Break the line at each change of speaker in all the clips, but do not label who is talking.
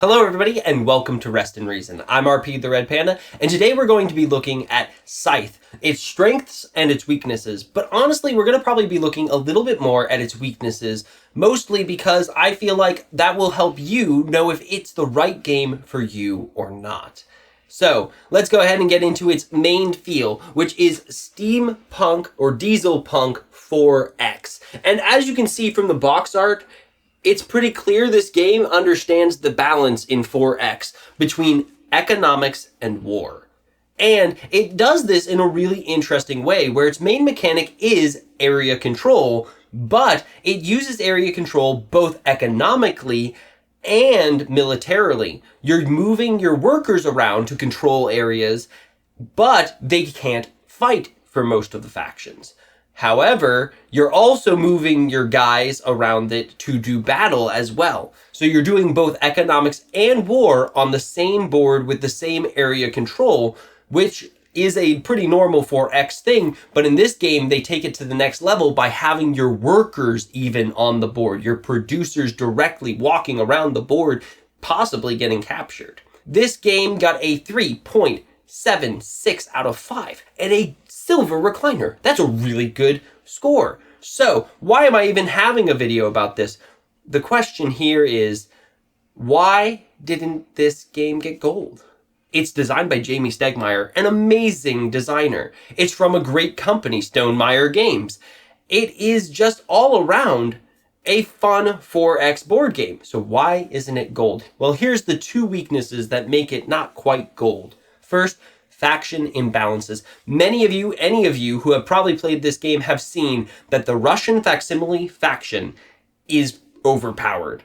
Hello everybody and welcome to Rest and Reason. I'm RP the Red Panda and today we're going to be looking at Scythe, its strengths and its weaknesses. But honestly, we're going to probably be looking a little bit more at its weaknesses, mostly because I feel like that will help you know if it's the right game for you or not. So let's go ahead and get into its main feel, which is steampunk or diesel punk 4X. And as you can see from the box art, it's pretty clear this game understands the balance in 4X between economics and war. And it does this in a really interesting way, where its main mechanic is area control, but it uses area control both economically and militarily. You're moving your workers around to control areas, but they can't fight for most of the factions. However, you're also moving your guys around it to do battle as well. So you're doing both economics and war on the same board with the same area control, which is a pretty normal 4X thing. But in this game, they take it to the next level by having your workers even on the board, your producers directly walking around the board, possibly getting captured. This game got a 3.76 out of 5 and a silver recliner. That's a really good score. So why am I even having a video about this? The question here is, why didn't this game get gold? It's designed by Jamie Stegmaier, an amazing designer. It's from a great company, Stonemaier Games. It is just all around a fun 4X board game. So why isn't it gold? Well, here's the two weaknesses that make it not quite gold. First, faction imbalances. Many of you, any of you who have probably played this game have seen that the Russian facsimile faction is overpowered,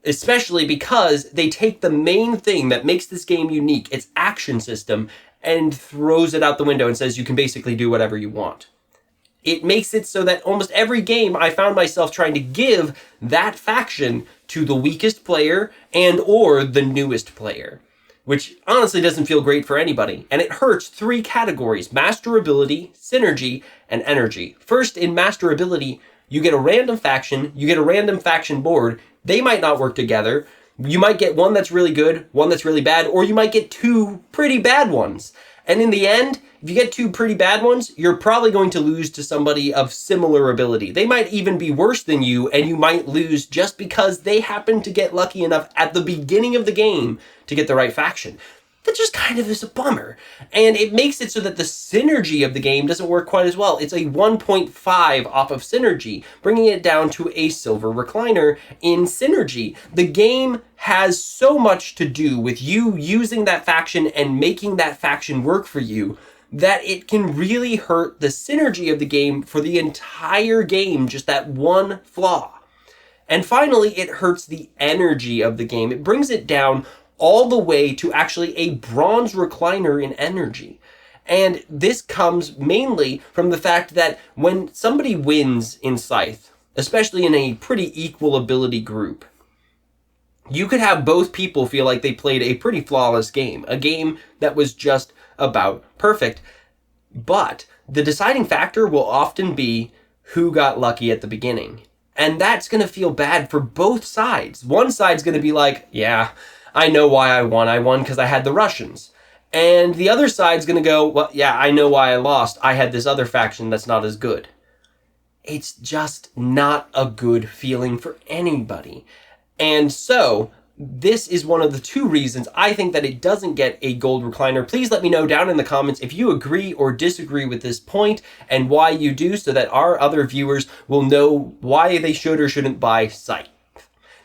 especially because they take the main thing that makes this game unique, its action system, and throws it out the window and says you can basically do whatever you want. It makes it so that almost every game I found myself trying to give that faction to the weakest player and or the newest player, which honestly doesn't feel great for anybody. And it hurts three categories: masterability, synergy, and energy. First, in masterability, you get a random faction, you get a random faction board. They might not work together. You might get one that's really good, one that's really bad, or you might get two pretty bad ones. And in the end, if you get two pretty bad ones, you're probably going to lose to somebody of similar ability. They might even be worse than you, and you might lose just because they happen to get lucky enough at the beginning of the game to get the right faction. That just kind of is a bummer. And it makes it so that the synergy of the game doesn't work quite as well. It's a 1.5 off of synergy, bringing it down to a silver recliner in synergy. The game has so much to do with you using that faction and making that faction work for you that it can really hurt the synergy of the game for the entire game, just that one flaw. And finally, it hurts the energy of the game. It brings it down all the way to actually a bronze recliner in energy. And this comes mainly from the fact that when somebody wins in Scythe, especially in a pretty equal ability group, you could have both people feel like they played a pretty flawless game, a game that was just about perfect. But the deciding factor will often be who got lucky at the beginning. And that's going to feel bad for both sides. One side's going to be like, yeah, I know why I won. I won because I had the Russians. And the other side's going to go, well, yeah, I know why I lost. I had this other faction that's not as good. It's just not a good feeling for anybody. And so this is one of the two reasons I think that it doesn't get a gold recliner. Please let me know down in the comments if you agree or disagree with this point and why you do, so that our other viewers will know why they should or shouldn't buy Scythe.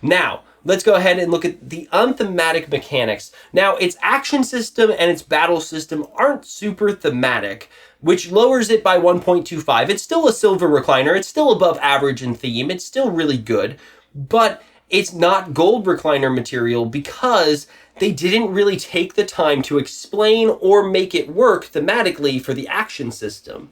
Now, let's go ahead and look at the unthematic mechanics. Now, its action system and its battle system aren't super thematic, which lowers it by 1.25. It's still a silver recliner. It's still above average in theme. It's still really good, but it's not gold recliner material because they didn't really take the time to explain or make it work thematically for the action system.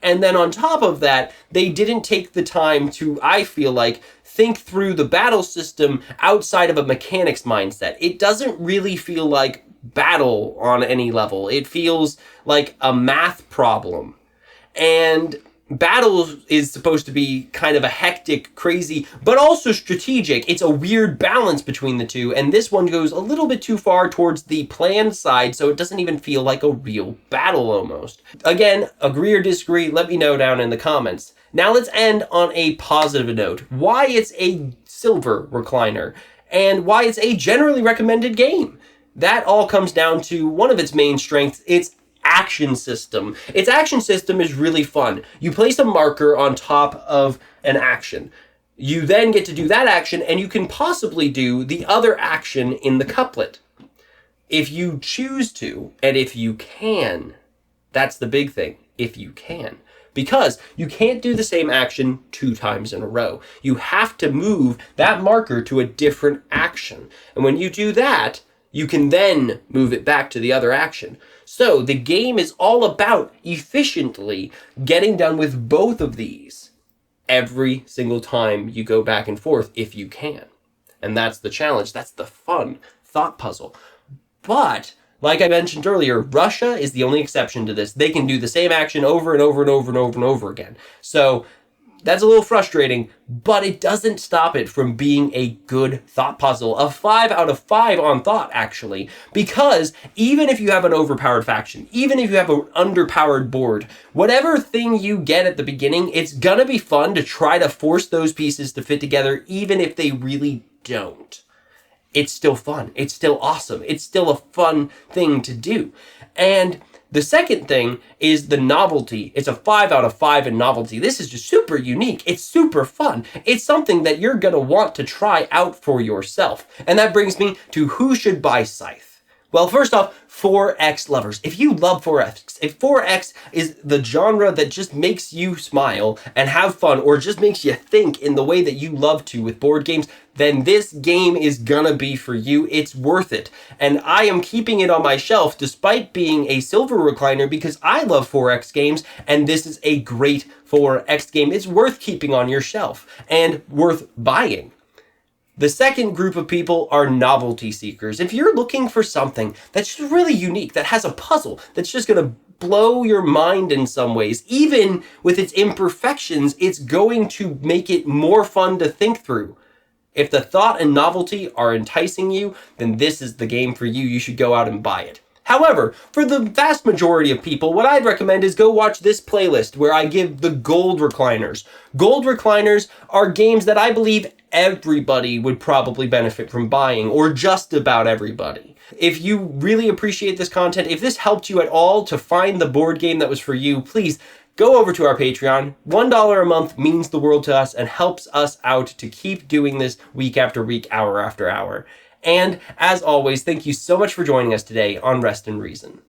And then on top of that, they didn't take the time to, I feel like, think through the battle system outside of a mechanics mindset. It doesn't really feel like battle on any level. It feels like a math problem. And battle is supposed to be kind of a hectic, crazy, but also strategic. It's a weird balance between the two, and this one goes a little bit too far towards the planned side, so it doesn't even feel like a real battle almost. Again, agree or disagree, let me know down in the comments. Now let's end on a positive note. Why it's a silver recliner, and why it's a generally recommended game. That all comes down to one of its main strengths, its action system. Its action system is really fun. You place a marker on top of an action. You then get to do that action, and you can possibly do the other action in the couplet. If you choose to, and if you can. That's the big thing, if you can. Because you can't do the same action 2 times in a row. You have to move that marker to a different action. And when you do that, you can then move it back to the other action. So the game is all about efficiently getting done with both of these every single time you go back and forth if you can. And that's the challenge. That's the fun thought puzzle. But like I mentioned earlier, Russia is the only exception to this. They can do the same action over and over and over and over and over again. So that's a little frustrating, but it doesn't stop it from being a good thought puzzle. A 5 out of 5 on thought, actually. Because even if you have an overpowered faction, even if you have an underpowered board, whatever thing you get at the beginning, it's gonna be fun to try to force those pieces to fit together, even if they really don't. It's still fun. It's still awesome. It's still a fun thing to do. And the second thing is the novelty. It's a 5 out of 5 in novelty. This is just super unique. It's super fun. It's something that you're going to want to try out for yourself. And that brings me to who should buy Scythe. Well, first off, 4X lovers. If you love 4X, if 4X is the genre that just makes you smile and have fun, or just makes you think in the way that you love to with board games, then this game is gonna be for you. It's worth it. And I am keeping it on my shelf despite being a silver recliner because I love 4X games, and this is a great 4X game. It's worth keeping on your shelf and worth buying. The second group of people are novelty seekers. If you're looking for something that's just really unique, that has a puzzle, that's just going to blow your mind in some ways, even with its imperfections, it's going to make it more fun to think through. If the thought and novelty are enticing you, then this is the game for you. You should go out and buy it. However, for the vast majority of people, what I'd recommend is go watch this playlist where I give the gold recliners. Gold recliners are games that I believe everybody would probably benefit from buying, or just about everybody. If you really appreciate this content, if this helped you at all to find the board game that was for you, please go over to our Patreon. $1 a month means the world to us and helps us out to keep doing this week after week, hour after hour. And as always, thank you so much for joining us today on Rest and Reason.